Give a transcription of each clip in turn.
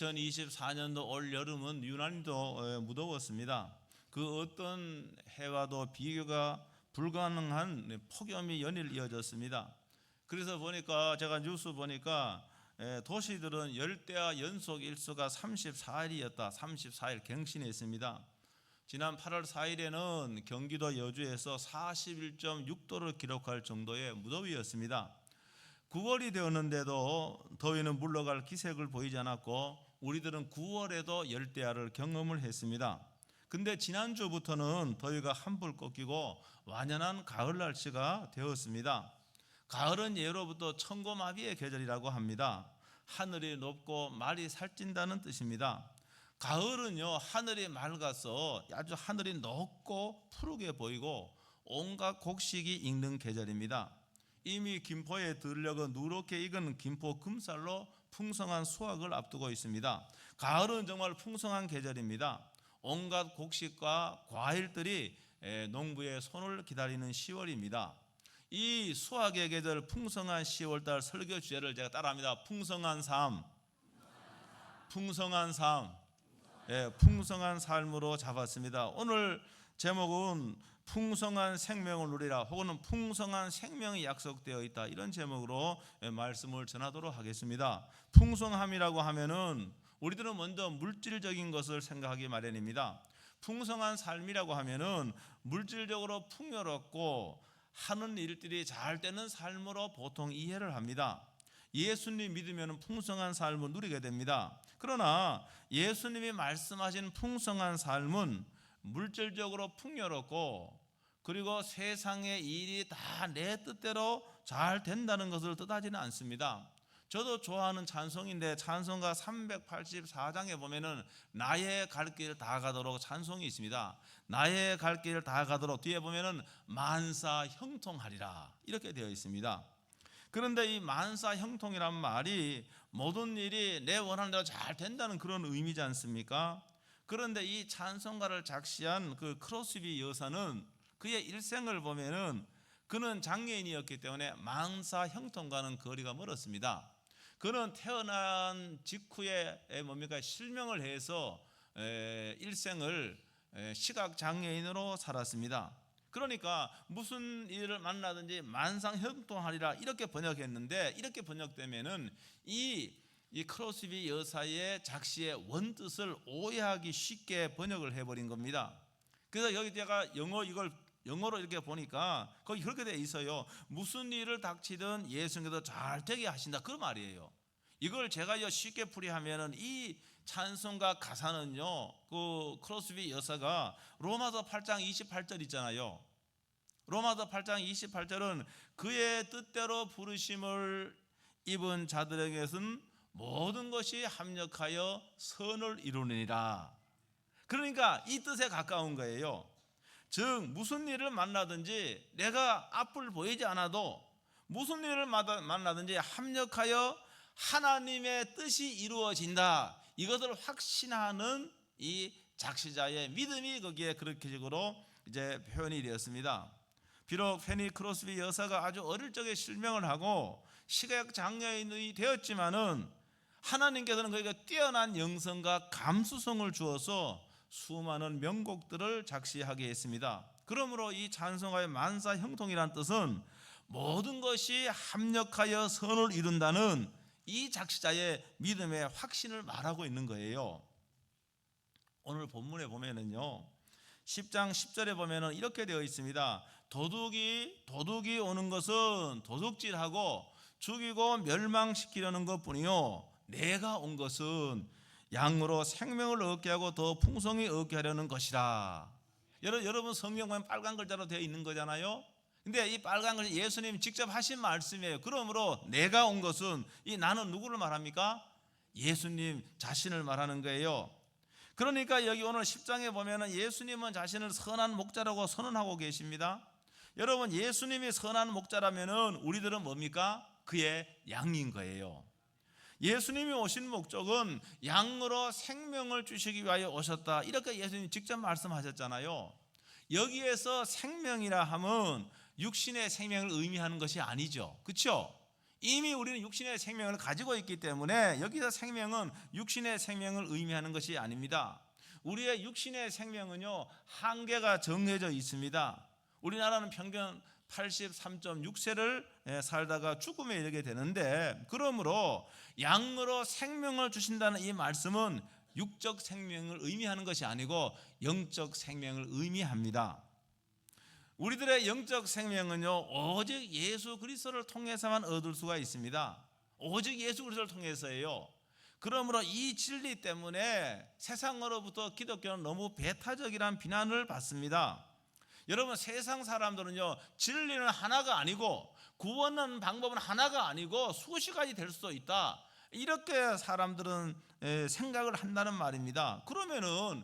2024년도 올 여름은 유난히도 무더웠습니다. 그 어떤 해와도 비교가 불가능한 폭염이 연일 이어졌습니다. 그래서 보니까 제가 뉴스 보니까 도시들은 열대야 연속 일수가 34일이었다. 34일 갱신했습니다. 지난 8월 4일에는 경기도 여주에서 41.6도를 기록할 정도의 무더위였습니다. 9월이 되었는데도 더위는 물러갈 기색을 보이지 않았고 우리들은 9월에도 열대야를 경험을 했습니다. 근데 지난주부터는 더위가 한풀 꺾이고 완연한 가을 날씨가 되었습니다. 가을은 예로부터 천고마비의 계절이라고 합니다. 하늘이 높고 말이 살찐다는 뜻입니다. 가을은요, 하늘이 맑아서 아주 하늘이 높고 푸르게 보이고 온갖 곡식이 익는 계절입니다. 이미 김포에 들려가 누렇게 익은 김포 금살로 풍성한 수확을 앞두고 있습니다. 가을은 정말 풍성한 계절입니다. 온갖 곡식과 과일들이 농부의 손을 기다리는 10월입니다. 이 수확의 계절 풍성한 10월달 설교 주제를 제가 따라합니다. 풍성한 삶, 풍성한 삶, 풍성한 삶으로 잡았습니다. 오늘 제목은 풍성한 생명을 누리라, 혹은 풍성한 생명이 약속되어 있다, 이런 제목으로 말씀을 전하도록 하겠습니다. 풍성함이라고 하면은 우리들은 먼저 물질적인 것을 생각하기 마련입니다. 풍성한 삶이라고 하면은 물질적으로 풍요롭고 하는 일들이 잘 되는 삶으로 보통 이해를 합니다. 예수님 믿으면 풍성한 삶을 누리게 됩니다. 그러나 예수님이 말씀하신 풍성한 삶은 물질적으로 풍요롭고 그리고 세상의 일이 다 내 뜻대로 잘 된다는 것을 뜻하지는 않습니다. 저도 좋아하는 찬송인데 찬송가 384장에 보면은 나의 갈 길 다 가도록 찬송이 있습니다. 나의 갈 길 다 가도록 뒤에 보면은 만사 형통하리라 이렇게 되어 있습니다. 그런데 이 만사 형통이란 말이 모든 일이 내 원하는 대로 잘 된다는 그런 의미지 않습니까? 그런데 이 찬송가를 작시한 그 크로스비 여사는 그의 일생을 보면은 그는 장애인이었기 때문에 만사 형통과는 거리가 멀었습니다. 그는 태어난 직후에 실명을 해서 일생을 시각 장애인으로 살았습니다. 그러니까 무슨 일을 만나든지 만상형통하리라 이렇게 번역했는데, 이렇게 번역되면은 이 크로스비 여사의 작시의 원뜻을 오해하기 쉽게 번역을 해버린 겁니다. 그래서 여기 제가 이걸 영어로 이렇게 보니까 거기 그렇게 돼 있어요. 무슨 일을 닥치든 예수님께서 잘 되게 하신다, 그 말이에요. 이걸 제가 쉽게 풀이하면은 이 찬송가 가사는요, 그 크로스비 여사가 로마서 8장 28절 있잖아요. 로마서 8장 28절은 그의 뜻대로 부르심을 입은 자들에게는 모든 것이 합력하여 선을 이루느니라. 그러니까 이 뜻에 가까운 거예요. 즉 무슨 일을 만나든지 내가 앞을 보이지 않아도 무슨 일을 만나든지 합력하여 하나님의 뜻이 이루어진다, 이것을 확신하는 이 작시자의 믿음이 거기에 그렇게 식으로 이제 표현이 되었습니다. 비록 페니 크로스비 여사가 아주 어릴 적에 실명을 하고 시각 장애인이 되었지만은 하나님께서는 그에게 뛰어난 영성과 감수성을 주어서 수많은 명곡들을 작시하게 했습니다. 그러므로 이 찬송가의 만사 형통이란 뜻은 모든 것이 합력하여 선을 이룬다는 이 작시자의 믿음의 확신을 말하고 있는 거예요. 오늘 본문에 보면은요, 10장 10절에 보면은 이렇게 되어 있습니다. 도둑이 오는 것은 도둑질하고 죽이고 멸망시키려는 것뿐이요, 내가 온 것은 양으로 생명을 얻게 하고 더 풍성히 얻게 하려는 것이라. 여러분 성경 보면 빨간 글자로 되어 있는 거잖아요. 근데 이 빨간 글자 예수님이 직접 하신 말씀이에요. 그러므로 내가 온 것은, 이 나는 누구를 말합니까? 예수님 자신을 말하는 거예요. 그러니까 여기 오늘 10장에 보면 예수님은 자신을 선한 목자라고 선언하고 계십니다. 여러분, 예수님이 선한 목자라면 우리들은 뭡니까? 그의 양인 거예요. 예수님이 오신 목적은 양으로 생명을 주시기 위하여 오셨다, 이렇게 예수님이 직접 말씀하셨잖아요. 여기에서 생명이라 하면 육신의 생명을 의미하는 것이 아니죠. 그렇죠? 이미 우리는 육신의 생명을 가지고 있기 때문에 여기서 생명은 육신의 생명을 의미하는 것이 아닙니다. 우리의 육신의 생명은요, 한계가 정해져 있습니다. 우리나라는 평균 83.6세를 살다가 죽음에 이르게 되는데, 그러므로 양으로 생명을 주신다는 이 말씀은 육적 생명을 의미하는 것이 아니고 영적 생명을 의미합니다. 우리들의 영적 생명은요, 오직 예수 그리스도를 통해서만 얻을 수가 있습니다. 오직 예수 그리스도를 통해서예요. 그러므로 이 진리 때문에 세상으로부터 기독교는 너무 배타적이라는 비난을 받습니다. 여러분, 세상 사람들은요, 진리는 하나가 아니고 구원하는 방법은 하나가 아니고 수십 가지 될 수도 있다, 이렇게 사람들은 생각을 한다는 말입니다. 그러면은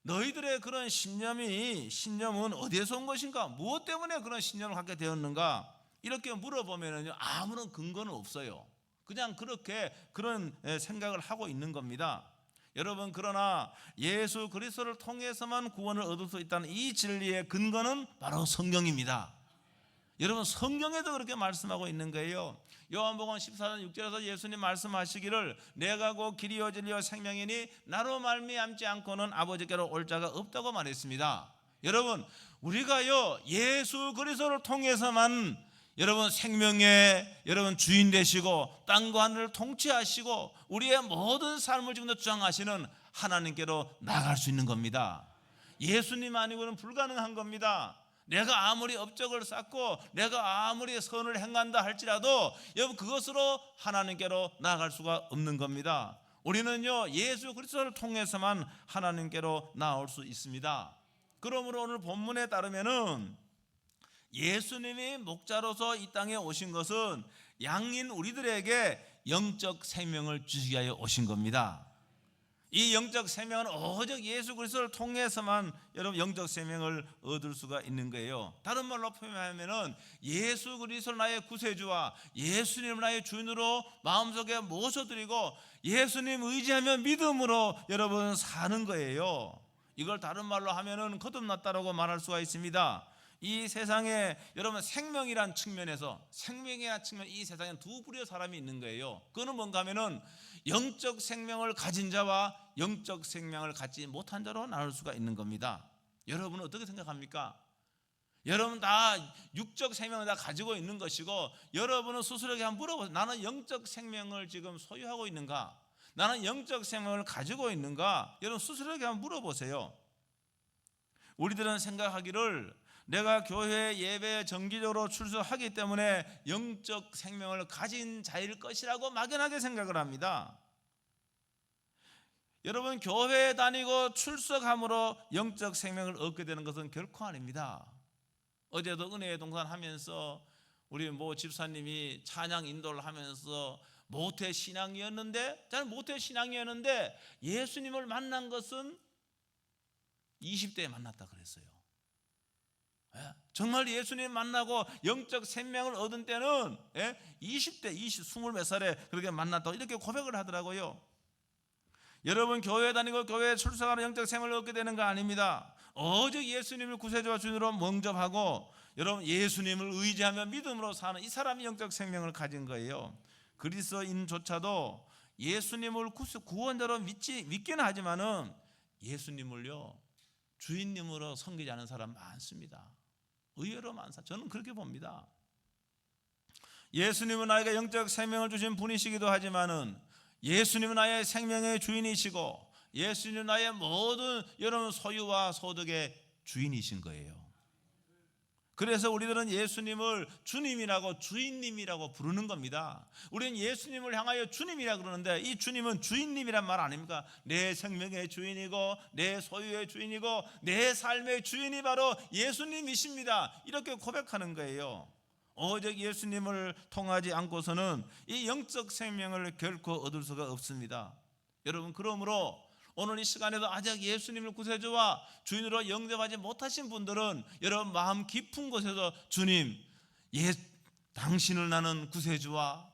너희들의 그런 신념은 어디에서 온 것인가? 무엇 때문에 그런 신념을 갖게 되었는가? 이렇게 물어보면요, 아무런 근거는 없어요. 그냥 그런 생각을 하고 있는 겁니다. 여러분, 그러나 예수 그리스도를 통해서만 구원을 얻을 수 있다는 이 진리의 근거는 바로 성경입니다. 여러분, 성경에도 그렇게 말씀하고 있는 거예요. 요한복음 14장 6절에서 예수님 말씀하시기를 내가 곧 길이요 진리요 생명이니 나로 말미암지 않고는 아버지께로 올 자가 없다고 말했습니다. 여러분, 우리가요, 예수 그리스도를 통해서만 여러분 생명의 주인 되시고 땅과 하늘을 통치하시고 우리의 모든 삶을 지금도 주장하시는 하나님께로 나아갈 수 있는 겁니다. 예수님 아니고는 불가능한 겁니다. 내가 아무리 업적을 쌓고 내가 아무리 선을 행한다 할지라도 여러분, 그것으로 하나님께로 나아갈 수가 없는 겁니다. 우리는요, 예수 그리스도를 통해서만 하나님께로 나올 수 있습니다. 그러므로 오늘 본문에 따르면은 예수님이 목자로서 이 땅에 오신 것은 양인 우리들에게 영적 생명을 주시기 위하여 오신 겁니다. 이 영적 생명은 오직 예수 그리스도를 통해서만 여러분 영적 생명을 얻을 수가 있는 거예요. 다른 말로 표현하면은 예수 그리스도를 나의 구세주와 예수님을 나의 주인으로 마음속에 모셔드리고 예수님 의지하며 믿음으로 여러분 사는 거예요. 이걸 다른 말로 하면은 거듭났다라고 말할 수가 있습니다. 이 세상에 여러분 생명이란 측면에서 이 세상에 두 부류의 사람이 있는 거예요. 그거는 뭔가 하면은 영적 생명을 가진 자와 영적 생명을 갖지 못한 자로 나눌 수가 있는 겁니다. 여러분은 어떻게 생각합니까? 여러분 다 육적 생명을 다 가지고 있는 것이고, 여러분은 스스로에게 한번 물어보세요. 나는 영적 생명을 지금 소유하고 있는가? 나는 영적 생명을 가지고 있는가? 여러분 스스로에게 한번 물어보세요. 우리들은 생각하기를 내가 교회 예배에 정기적으로 출석하기 때문에 영적 생명을 가진 자일 것이라고 막연하게 생각을 합니다. 여러분, 교회에 다니고 출석함으로 영적 생명을 얻게 되는 것은 결코 아닙니다. 어제도 은혜의 동산 하면서 우리 모 집사님이 찬양 인도를 하면서 모태 신앙이었는데, 저는 모태 신앙이었는데 예수님을 만난 것은 20대에 만났다 그랬어요. 정말 예수님 만나고 영적 생명을 얻은 때는 20대, 20몇 살에 그렇게 만났다고 이렇게 고백을 하더라고요. 여러분, 교회 다니고 교회에 출석하는 영적 생명을 얻게 되는 거 아닙니다. 오직 예수님을 구세주와 주인으로蒙접하고 여러분 예수님을 의지하며 믿음으로 사는 이 사람이 영적 생명을 가진 거예요. 그리스도인조차도 예수님을 구원자로 믿기는 하지만은 예수님을요 주인님으로 섬기지 않은 사람 많습니다. 의외로 많습니다. 저는 그렇게 봅니다. 예수님은 나에게 영적 생명을 주신 분이시기도 하지만은 예수님은 나의 생명의 주인이시고 예수님은 나의 모든 여러분 소유와 소득의 주인이신 거예요. 그래서 우리들은 예수님을 주님이라고 주인님이라고 부르는 겁니다. 우리는 예수님을 향하여 주님이라 그러는데 이 주님은 주인님이란 말 아닙니까? 내 생명의 주인이고 내 소유의 주인이고 내 삶의 주인이 바로 예수님이십니다. 이렇게 고백하는 거예요. 오직 예수님을 통하지 않고서는 이 영적 생명을 결코 얻을 수가 없습니다. 여러분, 그러므로 오늘 이 시간에도 아직 예수님을 구세주와 주인으로 영접하지 못하신 분들은 여러분 마음 깊은 곳에서 주님, 당신을 나는 구세주와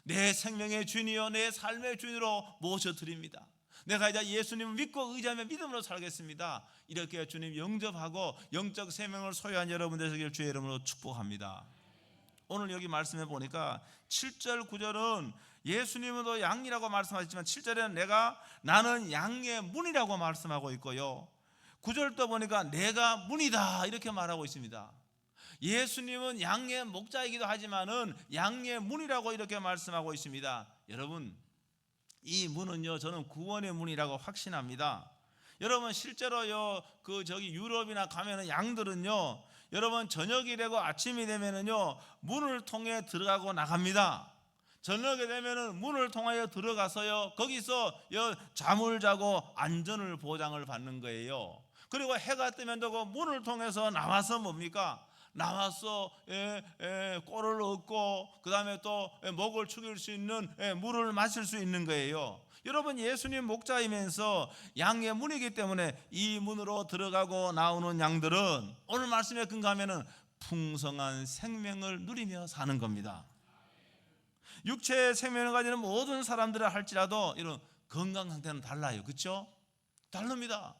내 생명의 주인이요 내 삶의 주인으로 모셔드립니다. 내가 이제 예수님을 믿고 의지하며 믿음으로 살겠습니다. 이렇게 주님 영접하고 영적 생명을 소유한 여러분 되시길 주의 이름으로 축복합니다. 오늘 여기 말씀해 보니까 7절 9절은 예수님은 또 양이라고 말씀하셨지만 7절에는 나는 양의 문이라고 말씀하고 있고요, 9절도 보니까 내가 문이다 이렇게 말하고 있습니다. 예수님은 양의 목자이기도 하지만은 양의 문이라고 이렇게 말씀하고 있습니다. 여러분, 이 문은요, 저는 구원의 문이라고 확신합니다. 여러분, 실제로요, 유럽이나 가면은 양들은요, 여러분 저녁이 되고 아침이 되면은요, 문을 통해 들어가고 나갑니다. 저녁이 되면은 문을 통하여 들어가서요, 거기서 잠을 자고 안전을 보장을 받는 거예요. 그리고 해가 뜨면 또 문을 통해서 나와서 뭡니까? 나와서 꼴을 얻고 그 다음에 또 목을 축일 수 있는 물을 마실 수 있는 거예요. 여러분, 예수님 목자이면서 양의 문이기 때문에 이 문으로 들어가고 나오는 양들은 오늘 말씀에 근거하면 풍성한 생명을 누리며 사는 겁니다. 육체의 생명을 가지는 모든 사람들을 할지라도 이런 건강 상태는 달라요. 그렇죠? 다릅니다.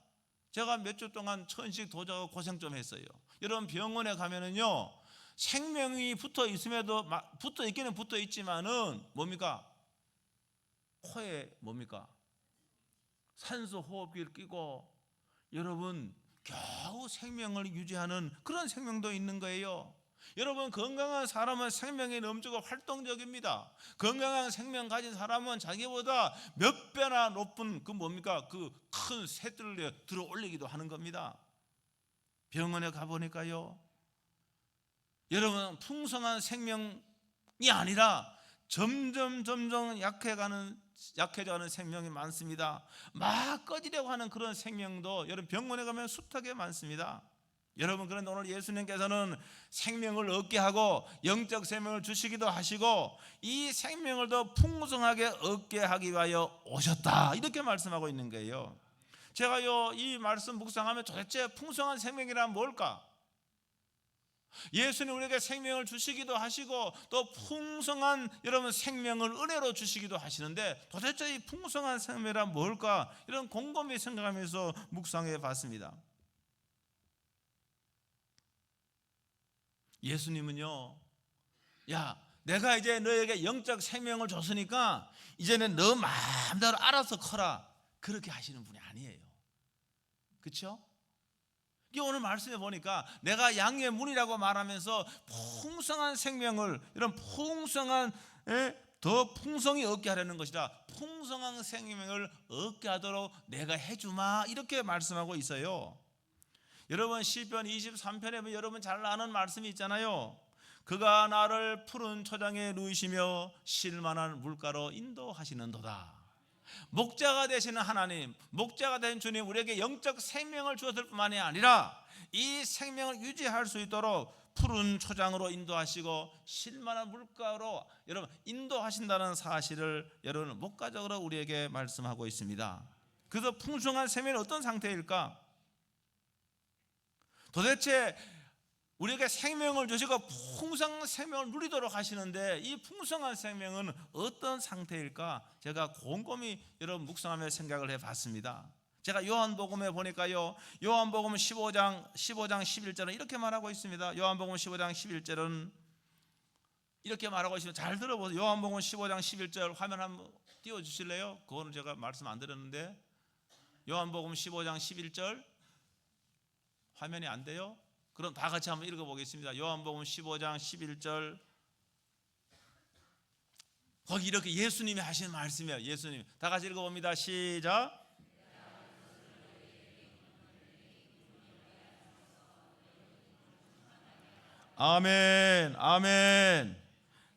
제가 몇 주 동안 천식 도자고 고생 좀 했어요. 여러분, 병원에 가면은요, 생명이 붙어 있음에도 붙어 있기는 붙어 있지만은 뭡니까? 코에 뭡니까? 산소 호흡기를 끼고 여러분 겨우 생명을 유지하는 그런 생명도 있는 거예요. 여러분, 건강한 사람은 생명이 넘치고 활동적입니다. 건강한 생명 가진 사람은 자기보다 몇 배나 높은 큰 새들을 들어 올리기도 하는 겁니다. 병원에 가보니까요, 여러분, 풍성한 생명이 아니라 점점 약해져가는 생명이 많습니다. 막 꺼지려고 하는 그런 생명도 여러분 병원에 가면 숱하게 많습니다. 여러분, 그런데 오늘 예수님께서는 생명을 얻게 하고 영적 생명을 주시기도 하시고 이 생명을 더 풍성하게 얻게 하기 위하여 오셨다 이렇게 말씀하고 있는 거예요. 제가요, 이 말씀 묵상하면 도대체 풍성한 생명이란 뭘까? 예수님 우리에게 생명을 주시기도 하시고 또 풍성한 여러분 생명을 은혜로 주시기도 하시는데 도대체 이 풍성한 생명이란 뭘까? 이런 곰곰이 생각하면서 묵상해 봤습니다. 예수님은요, 야, 내가 이제 너에게 영적 생명을 줬으니까 이제는 너 마음대로 알아서 커라 그렇게 하시는 분이 아니에요. 그렇죠? 이 오늘 말씀해 보니까 내가 양의 문이라고 말하면서 풍성한 생명을 이런 풍성한 더 풍성히 얻게 하려는 것이다. 풍성한 생명을 얻게 하도록 내가 해주마 이렇게 말씀하고 있어요. 여러분, 시편 23편에 보면 여러분 잘 아는 말씀이 있잖아요. 그가 나를 푸른 초장에 누이시며 쉴만한 물가로 인도하시는도다. 목자가 되시는 하나님, 목자가 된 주님 우리에게 영적 생명을 주었을 뿐만이 아니라 이 생명을 유지할 수 있도록 푸른 초장으로 인도하시고 쉴만한 물가로 여러분 인도하신다는 사실을 여러분 목가적으로 우리에게 말씀하고 있습니다. 그래서 풍성한 생명이 어떤 상태일까? 도대체 우리에게 생명을 주시고 풍성한 생명을 누리도록 하시는데 이 풍성한 생명은 어떤 상태일까? 제가 곰곰이 여러분 묵상하며 생각을 해봤습니다. 제가 요한복음에 보니까요, 요한복음 15장 11절은 이렇게 말하고 있습니다. 요한복음 15장 11절은 이렇게 말하고 있습니다. 잘 들어보세요. 요한복음 15장 11절 화면 한번 띄워주실래요? 그거는 제가 말씀 안 드렸는데 요한복음 15장 11절 화면이 안 돼요? 그럼 다 같이 한번 읽어보겠습니다. 요한복음 15장 11절 거기 이렇게 예수님이 하신 말씀이에요. 예수님 다 같이 읽어봅니다. 시작. 아멘, 아멘.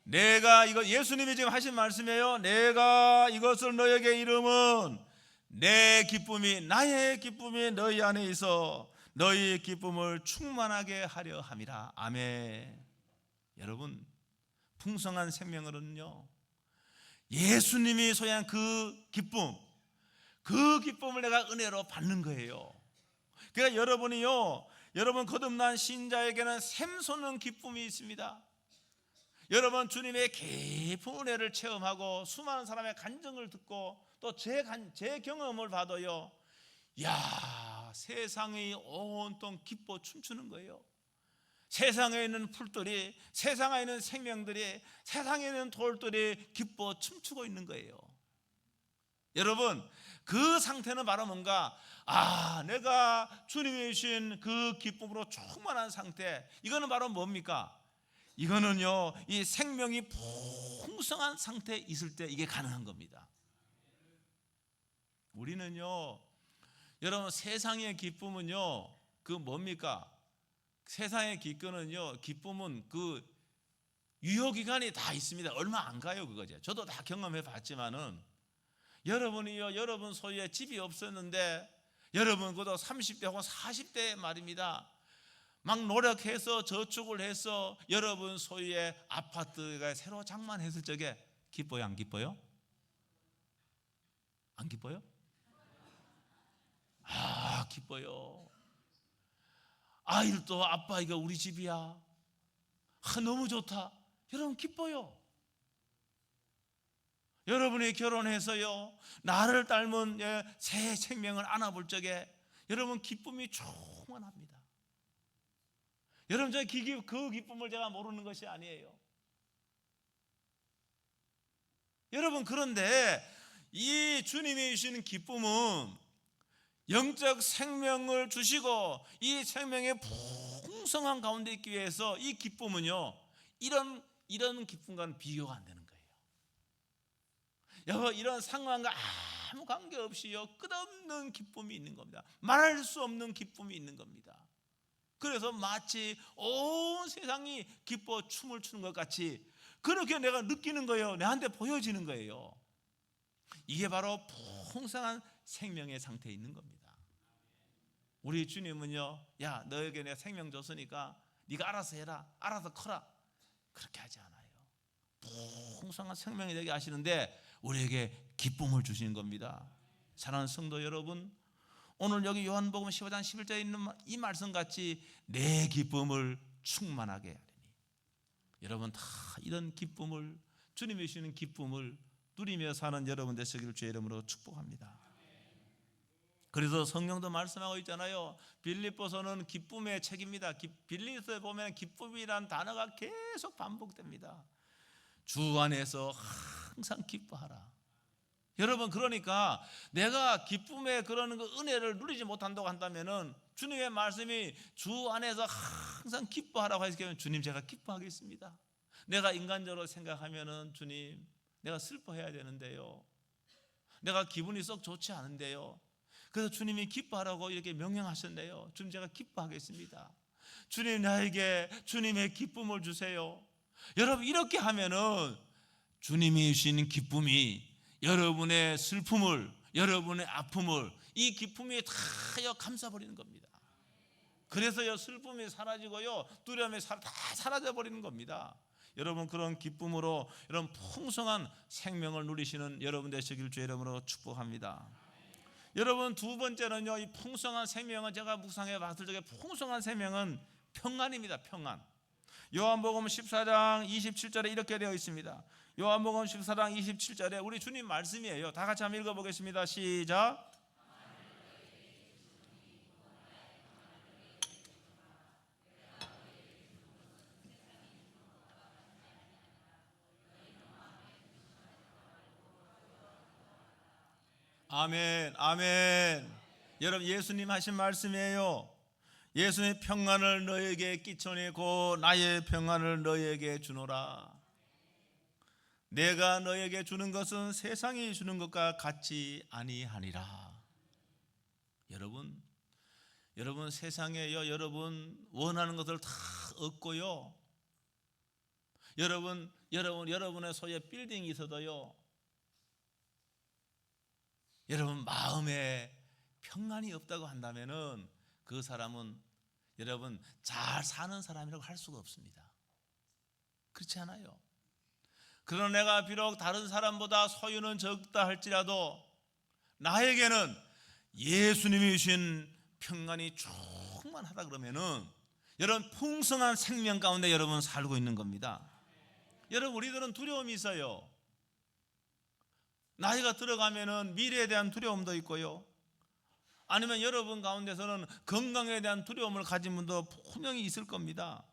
내가 이거 예수님이 지금 하신 말씀이에요. 내가 이것을 너에게 이름은 내 기쁨이 나의 기쁨이 너희 안에 있어 너희 기쁨을 충만하게 하려 함이라. 아멘. 여러분, 풍성한 생명으로는요 예수님이 소유한 그 기쁨을 내가 은혜로 받는 거예요. 그러니까 여러분이요, 여러분 거듭난 신자에게는 샘솟는 기쁨이 있습니다. 여러분 주님의 깊은 은혜를 체험하고 수많은 사람의 간증을 듣고 또 제 경험을 봐도요, 야, 세상이 온통 기뻐 춤추는 거예요. 세상에 있는 풀들이, 세상에 있는 생명들이, 세상에 있는 돌들이 기뻐 춤추고 있는 거예요. 여러분, 그 상태는 바로 뭔가, 내가 주님이 주신 그 기쁨으로 충만한 상태, 이거는 바로 뭡니까? 이거는요, 이 생명이 풍성한 상태에 있을 때 이게 가능한 겁니다. 우리는요, 여러분, 세상의 기쁨은요, 그 뭡니까? 세상의 기쁨은 그 유효기간이 다 있습니다. 얼마 안 가요, 그거죠. 저도 다 경험해 봤지만은, 여러분이요, 여러분 소유에 집이 없었는데, 여러분 그도 30대 혹은 40대 말입니다, 막 노력해서 저축을 해서 여러분 소유의 아파트가 새로 장만했을 적에 기뻐요, 안 기뻐요? 안 기뻐요? 기뻐요. 아이들도 아빠 이거 우리 집이야, 너무 좋다, 여러분 기뻐요. 여러분이 결혼해서요, 나를 닮은 새 생명을 안아볼 적에 여러분 기쁨이 충만합니다. 여러분, 그 기쁨을 제가 모르는 것이 아니에요. 여러분, 그런데 이 주님이 주시는 기쁨은 영적 생명을 주시고 이 생명의 풍성한 가운데 있기 위해서 이 기쁨은요, 이런 기쁨과는 비교가 안 되는 거예요. 여러분, 이런 상황과 아무 관계없이요, 끝없는 기쁨이 있는 겁니다. 말할 수 없는 기쁨이 있는 겁니다. 그래서 마치 온 세상이 기뻐 춤을 추는 것 같이 그렇게 내가 느끼는 거예요. 내한테 보여지는 거예요. 이게 바로 풍성한 생명의 상태에 있는 겁니다. 우리 주님은요, 야, 너에게 내가 생명 줬으니까 네가 알아서 해라, 알아서 커라, 그렇게 하지 않아요. 풍성한 생명이 되게 하시는데 우리에게 기쁨을 주시는 겁니다. 사랑하는 성도 여러분, 오늘 여기 요한복음 15장 11절에 있는 이 말씀같이 내 기쁨을 충만하게 하리니, 여러분 다 이런 기쁨을, 주님이 주시는 기쁨을 누리며 사는 여러분 되시기를 주의 이름으로 축복합니다. 그래서 성경도 말씀하고 있잖아요. 빌립보서는 기쁨의 책입니다. 빌립보서에 보면 기쁨이란 단어가 계속 반복됩니다. 주 안에서 항상 기뻐하라. 여러분, 그러니까 내가 기쁨의 그런 그 은혜를 누리지 못한다고 한다면은 주님의 말씀이 주 안에서 항상 기뻐하라고 하시면, 주님 제가 기뻐하겠습니다. 내가 인간적으로 생각하면은 주님 내가 슬퍼해야 되는데요, 내가 기분이 썩 좋지 않은데요, 그래서 주님이 기뻐하라고 이렇게 명령하셨네요. 주님 제가 기뻐하겠습니다. 주님 나에게 주님의 기쁨을 주세요. 여러분, 이렇게 하면은 주님이 주시는 기쁨이 여러분의 슬픔을, 여러분의 아픔을, 이 기쁨이 다 감싸버리는 겁니다. 그래서요, 슬픔이 사라지고요, 두려움이 다 사라져버리는 겁니다. 여러분, 그런 기쁨으로 이런 풍성한 생명을 누리시는 여러분 되시길 주의 이름으로 축복합니다. 여러분, 두 번째는요, 이 풍성한 생명은 제가 묵상해 봤을 적에 풍성한 생명은 평안입니다. 평안. 요한복음 14장 27절에 이렇게 되어 있습니다. 요한복음 14장 27절에 우리 주님 말씀이에요. 다 같이 한번 읽어보겠습니다. 시작. 아멘, 아멘. 여러분, 예수님 하신 말씀이에요. 예수의 평안을 너에게 끼쳐니 곧 나의 평안을 너에게 주노라. 내가 너에게 주는 것은 세상이 주는 것과 같지 아니하니라. 여러분 세상에요, 여러분 원하는 것을 다 얻고요, 여러분의 소유의 빌딩이 있어도요, 여러분 마음에 평안이 없다고 한다면은 그 사람은 여러분 잘 사는 사람이라고 할 수가 없습니다. 그렇지 않아요? 그러나 내가 비록 다른 사람보다 소유는 적다 할지라도 나에게는 예수님이 주신 평안이 충만하다 그러면은 여러분 풍성한 생명 가운데 여러분 살고 있는 겁니다. 여러분, 우리들은 두려움이 있어요. 나이가 들어가면은 미래에 대한 두려움도 있고요, 아니면 여러분 가운데서는 건강에 대한 두려움을 가진 분도 분명히 있을 겁니다.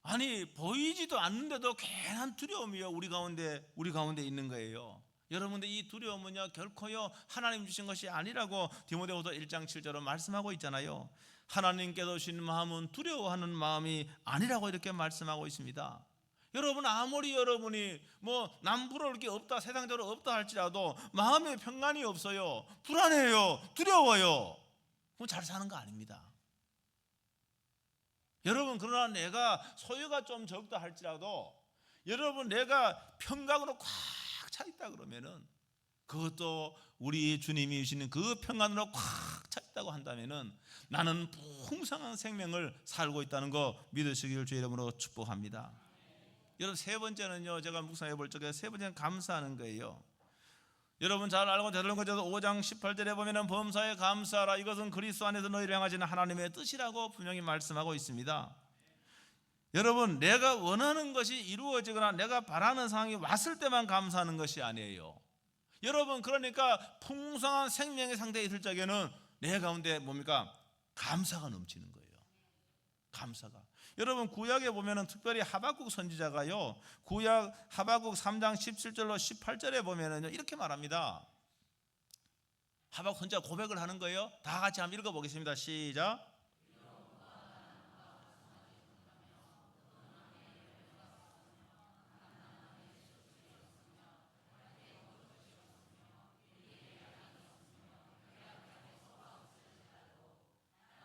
아니 보이지도 않는데도 괜한 두려움이요 우리 가운데 있는 거예요. 여러분들 이 두려움은요 결코요 하나님 주신 것이 아니라고 디모데후서 1장 7절로 말씀하고 있잖아요. 하나님께서 주신 마음은 두려워하는 마음이 아니라고 이렇게 말씀하고 있습니다. 여러분 아무리 여러분이 뭐 남부러울 게 없다 세상적으로 없다 할지라도 마음에 평안이 없어요. 불안해요. 두려워요. 그건 잘 사는 거 아닙니다. 여러분 그러나 내가 소유가 좀 적다 할지라도 여러분 내가 평강으로 꽉 차 있다 그러면은 그것도 우리 주님이 주시는 그 평안으로 꽉 차 있다고 한다면은 나는 풍성한 생명을 살고 있다는 거 믿으시길 주의 이름으로 축복합니다. 여러분 세 번째는요 제가 묵상해 볼 적에 세 번째는 감사하는 거예요. 여러분 잘 알고 데살로니가전서 5장 18절에 보면은 범사에 감사하라 이것은 그리스도 안에서 너희를 향하시는 하나님의 뜻이라고 분명히 말씀하고 있습니다. 여러분 내가 원하는 것이 이루어지거나 내가 바라는 상황이 왔을 때만 감사하는 것이 아니에요. 여러분 그러니까 풍성한 생명의 상태에 있을 적에는 내 가운데 뭡니까? 감사가 넘치는 거예요. 감사가. 여러분 구약에 보면은 특별히 하박국 선지자가요 구약 하박국 3장 17절로 18절에 보면은요 이렇게 말합니다. 하박국 선지자 고백을 하는 거예요. 다 같이 한번 읽어보겠습니다. 시작.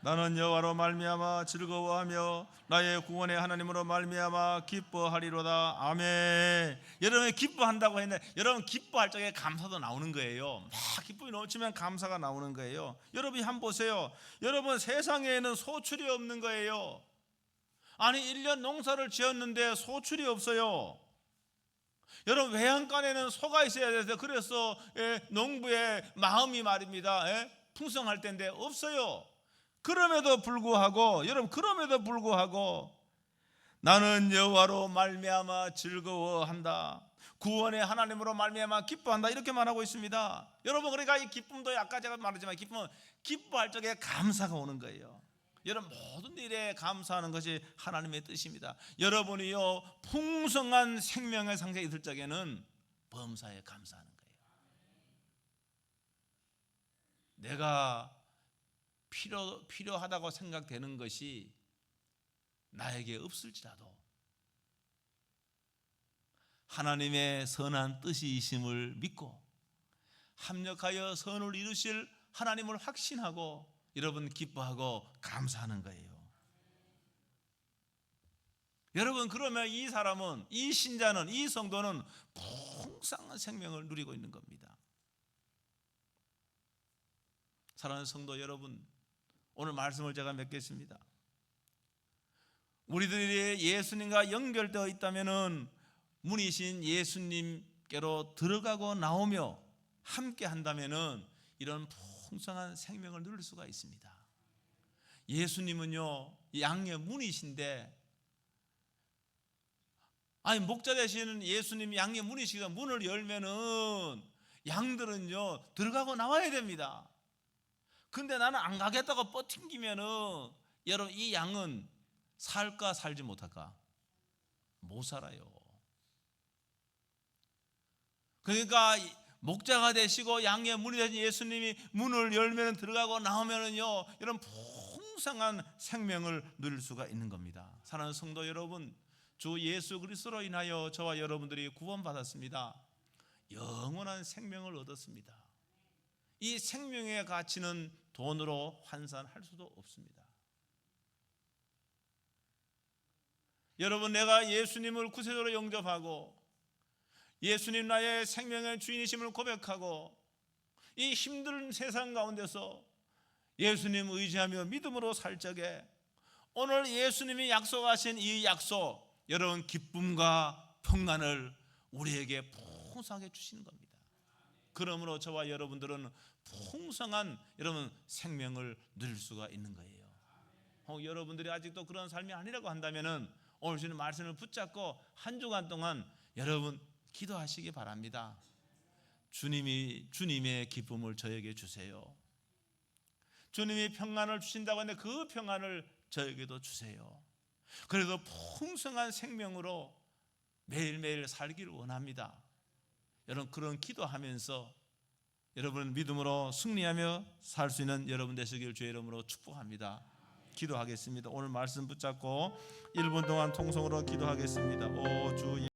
나는 여호와로 말미암아 즐거워하며 나의 구원의 하나님으로 말미암아 기뻐하리로다. 아멘. 여러분 기뻐한다고 했는데 여러분 기뻐할 적에 감사도 나오는 거예요. 막 기쁨이 넘치면 감사가 나오는 거예요. 여러분이 한번 보세요. 여러분 세상에는 소출이 없는 거예요. 아니 1년 농사를 지었는데 소출이 없어요. 여러분 외양간에는 소가 있어야 돼서 그래서 농부의 마음이 말입니다. 풍성할 텐데 없어요. 그럼에도 불구하고 나는 여호와로 말미암아 즐거워한다. 구원의 하나님으로 말미암아 기뻐한다. 이렇게 말하고 있습니다. 여러분 그러니까 이 기쁨도 아까 제가 말했지만 기쁨은 기뻐할 적에 감사가 오는 거예요. 여러분 모든 일에 감사하는 것이 하나님의 뜻입니다. 여러분이요 풍성한 생명의 상태에 있을 적에는 범사에 감사하는 거예요. 내가 필요하다고 생각되는 것이 나에게 없을지라도 하나님의 선한 뜻이심을 믿고 합력하여 선을 이루실 하나님을 확신하고 여러분 기뻐하고 감사하는 거예요. 여러분 그러면 이 사람은 이 신자는 이 성도는 풍성한 생명을 누리고 있는 겁니다. 사랑하는 성도 여러분 오늘 말씀을 제가 맺겠습니다. 우리들이 예수님과 연결되어 있다면 문이신 예수님께로 들어가고 나오며 함께 한다면 이런 풍성한 생명을 누릴 수가 있습니다. 예수님은요 양의 문이신데 아니 목자 되시는 예수님이 양의 문이시가 문을 열면은 양들은요 들어가고 나와야 됩니다. 근데 나는 안 가겠다고 뻗팅기면은 여러분 이 양은 살까 살지 못할까? 못 살아요. 그러니까 목자가 되시고 양의 문이 되신 예수님이 문을 열면 들어가고 나오면은요 이런 풍성한 생명을 누릴 수가 있는 겁니다. 사랑하는 성도 여러분 주 예수 그리스도로 인하여 저와 여러분들이 구원받았습니다. 영원한 생명을 얻었습니다. 이 생명의 가치는 돈으로 환산할 수도 없습니다. 여러분 내가 예수님을 구세주로 영접하고 예수님 나의 생명의 주인이심을 고백하고 이 힘든 세상 가운데서 예수님 의지하며 믿음으로 살 적에 오늘 예수님이 약속하신 이 약속 여러분 기쁨과 평안을 우리에게 풍성하게 주시는 겁니다. 그러므로 저와 여러분들은 풍성한 여러분 생명을 누릴 수가 있는 거예요. 여러분들이 아직도 그런 삶이 아니라고 한다면은 오늘 주는 말씀을 붙잡고 한 주간 동안 여러분 기도하시기 바랍니다. 주님의 기쁨을 저에게 주세요. 주님이 평안을 주신다고 하는데 그 평안을 저에게도 주세요. 그래도 풍성한 생명으로 매일매일 살기를 원합니다. 여러분, 그런 기도하면서 여러분 믿음으로 승리하며 살 수 있는 여러분 되시길 주의 이름으로 축복합니다. 기도하겠습니다. 오늘 말씀 붙잡고 1분 동안 통성으로 기도하겠습니다. 오 주